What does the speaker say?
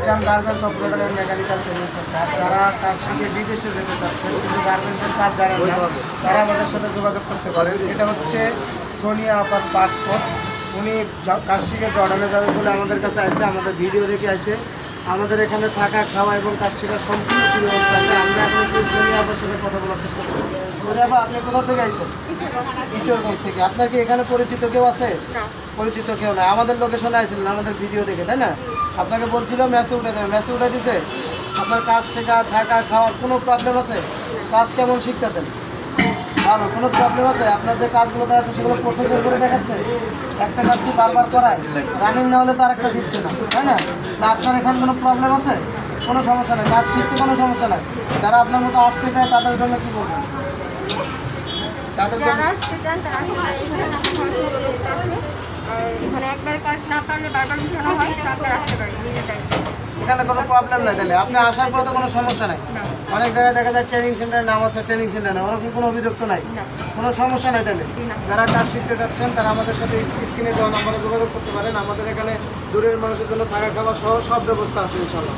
Mizan garments operator and mechanical training centre. যারা কাজ শিখে বিদেশে যেতে চাচ্ছেন কিন্তু গার্মেন্টসের কাজ জানেন না, তারা আমাদের সাথে যোগাযোগ করতে পারেন। এটা হচ্ছে সোনিয়া আপার পাসপোর্ট। উনি কাজ শিখে জর্ডানে যাবে বলে আমাদের কাছে আসছে, আমাদের ভিডিও দেখে আসছে। আমাদের এখানে থাকা খাওয়া এবং কাজ শেখার সম্পূর্ণ সুব্যবস্থা আছে। আমরা এখন একটু সোনিয়া আপার সাথে কথা বলার চেষ্টা করি। সোনিয়া আপা, আপনি কোথা থেকে আসছেন? কিশোরগঞ্জ থেকে। আপনার কি এখানে পরিচিত কেউ আছে? পরিচিত কেউ না, আমাদের লোকেশনে আসছিলেন আমাদের ভিডিও দেখে, তাই না? আপনাকে বলছিল ম্যাচে উঠে দেবে, ম্যাচে উঠে দিতে। আপনার কাজ শেখা থাকা খাওয়ার কোনো প্রবলেম আছে? কাজ কেমন শিখতেছেন? ভালো। কোনো প্রবলেম আছে? আপনার যে কাজগুলো দেখাচ্ছে সেগুলো প্রসেসর করে দেখাচ্ছে? একটা কাজ কি বারবার করায়? রানিং না হলে তো আরেকটা দিচ্ছে না, তাই না? না, আপনার এখানে কোনো প্রবলেম আছে? কোনো সমস্যা নেই, কাজ শিখতে কোনো সমস্যা নাই। যারা আপনার মতো আসতে চায় তাদের জন্য কী বলবেন? তাদের জন্য এখানে একবার কাজ না পারলে বারবার বিছানো হয়, তারপর আসতে পারি নিজেটাই। এখানে কোনো প্রবলেম নাই, তাহলে আপনি আসার পরে তো কোনো সমস্যা নাই। অনেক জায়গায় দেখা যায় ট্রেনিং সেন্টারের নাম আছে, ট্রেনিং সেন্টার না, ওরকম কোনো অভিযোগ তো নাই, কোনো সমস্যা নাই। তাহলে যারা কাজ শিখতে যাচ্ছেন তারা আমাদের সাথে স্ক্রিনে দেওয়া নাম্বারে যোগাযোগ করতে পারেন। আমাদের এখানে দূরের মানুষের জন্য থাকা খাওয়া সহ সব ব্যবস্থা আছে ইনশাআল্লাহ।